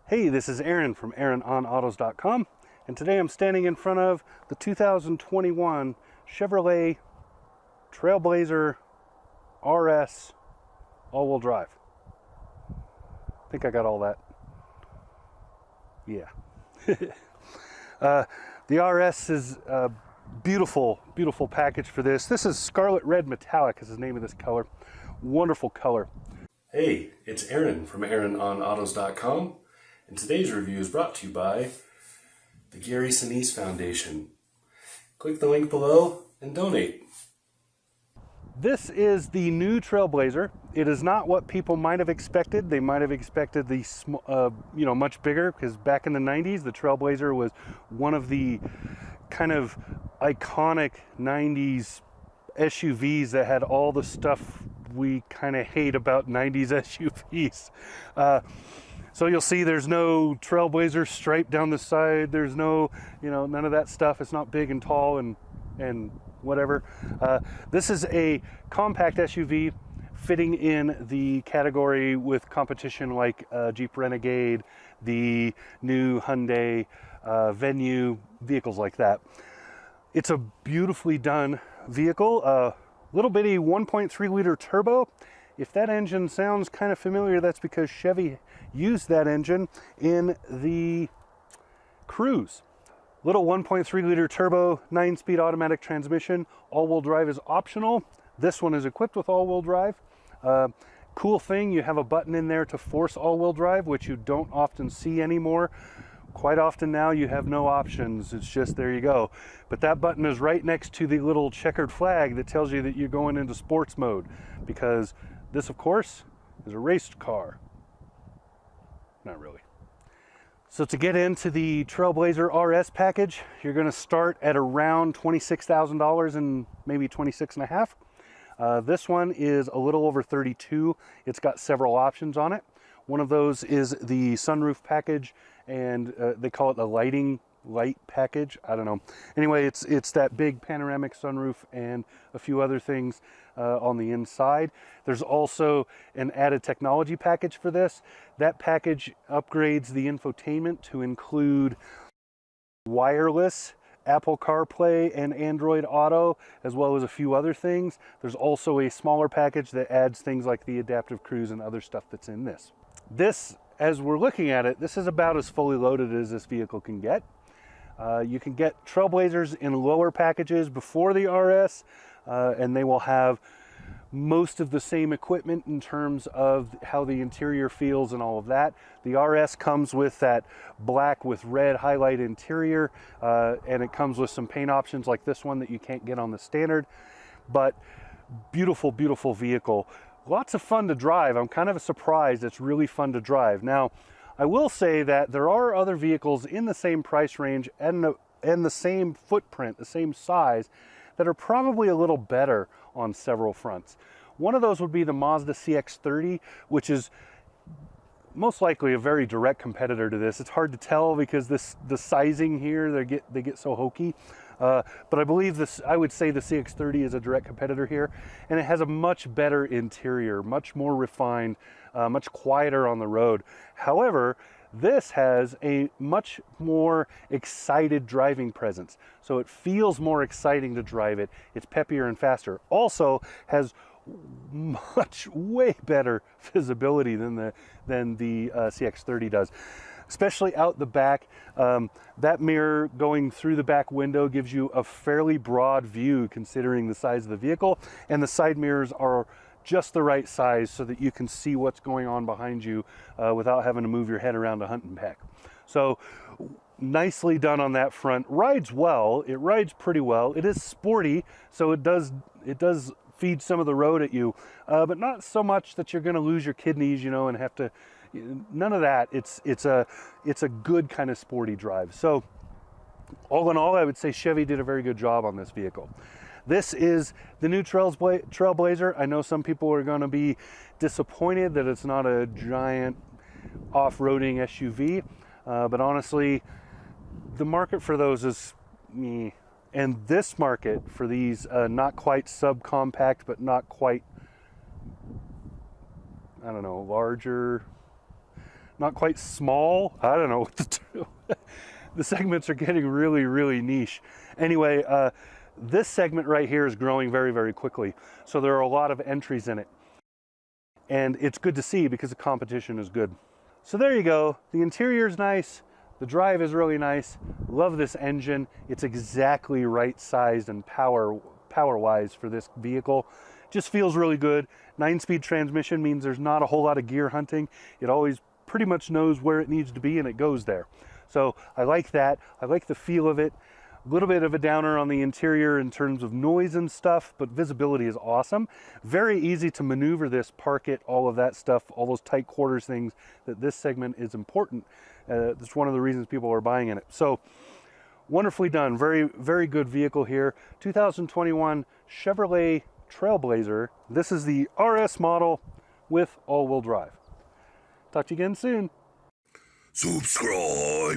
Hey, this is Aaron from AaronOnAutos.com, and today I'm standing in front of the 2021 Chevrolet Trailblazer RS all-wheel drive. I think I got all that. Yeah. The RS is a beautiful, beautiful package for this. This is Scarlet Red Metallic is the name of this color. Wonderful color. Hey, it's Aaron from AaronOnAutos.com, and today's review is brought to you by the Gary Sinise Foundation. Click the link below and donate. This is the new Trailblazer. It is not what people might have expected. They might have expected the much bigger, because back in the 90s, the Trailblazer was one of the kind of iconic 90s SUVs that had all the stuff we kind of hate about 90s SUVs. So you'll see there's no Trailblazer stripe down the side. There's no, none of that stuff. It's not big and tall and whatever. This is a compact SUV fitting in the category with competition like Jeep Renegade, the new Hyundai Venue, vehicles like that. It's a beautifully done vehicle. Little bitty 1.3 liter turbo. If that engine sounds kind of familiar, that's because Chevy used that engine in the Cruze. Little 1.3 liter turbo, 9-speed automatic transmission. All-wheel drive is optional. This one is equipped with all-wheel drive. Cool thing, you have a button in there to force all-wheel drive, which you don't often see anymore. Quite often now you have no options. It's just, there you go. But that button is right next to the little checkered flag that tells you that you're going into sports mode, because this, of course, is a race car. Not really. So to get into the Trailblazer RS package, you're going to start at around $26,000 and maybe 26.5. This one is a little over 32. It's got several options on it. One of those is the sunroof package, and they call it the light package. I don't know. Anyway, it's that big panoramic sunroof and a few other things on the inside. There's also an added technology package for this. That package upgrades the infotainment to include wireless Apple CarPlay and Android Auto, as well as a few other things. There's also a smaller package that adds things like the adaptive cruise and other stuff that's in this. This, as we're looking at it, this is about as fully loaded as this vehicle can get. You can get Trailblazers in lower packages before the RS, and they will have most of the same equipment in terms of how the interior feels and all of that. The RS comes with that black with red highlight interior, and it comes with some paint options like this one that you can't get on the standard. But beautiful, beautiful vehicle. Lots of fun to drive. I'm kind of surprised it's really fun to drive. Now, I will say that there are other vehicles in the same price range and the same footprint, the same size, that are probably a little better on several fronts. One of those would be the Mazda CX-30, which is most likely a very direct competitor to this. It's hard to tell because the sizing here, they get so hokey. But I believe I would say the CX-30 is a direct competitor here, and it has a much better interior, much more refined, much quieter on the road. However, this has a much more excited driving presence, so it feels more exciting to drive it. It's peppier and faster. Also has way better visibility than the CX-30 does, especially out the back. That mirror going through the back window gives you a fairly broad view considering the size of the vehicle, and the side mirrors are just the right size so that you can see what's going on behind you without having to move your head around to hunt and peck. So nicely done on that front. Rides well. It rides pretty well. It is sporty, so it does feed some of the road at you, but not so much that you're going to lose your kidneys, and have to. None of that. It's a good kind of sporty drive. So all in all, I would say Chevy did a very good job on this vehicle. This is the new Trailblazer. I know some people are going to be disappointed that it's not a giant off-roading SUV, but honestly, the market for those is meh. And this market for these not quite subcompact, but not quite, I don't know, larger, not quite small. I don't know what to do. The segments are getting really, really niche. Anyway, this segment right here is growing very, very quickly. So there are a lot of entries in it. And it's good to see because the competition is good. So there you go. The interior is nice. The drive is really nice. Love this engine. It's exactly right sized and power-wise for this vehicle. Just feels really good. 9-speed transmission means there's not a whole lot of gear hunting. It always pretty much knows where it needs to be and it goes there. So I like that. I like the feel of it. A little bit of a downer on the interior in terms of noise and stuff, but visibility is awesome. Very easy to maneuver this, park it, all of that stuff, all those tight quarters things, that this segment is important. That's one of the reasons people are buying in it. So wonderfully done. Very, very good vehicle here. 2021 Chevrolet Trailblazer. This is the RS model with all-wheel drive. Talk to you again soon. Subscribe.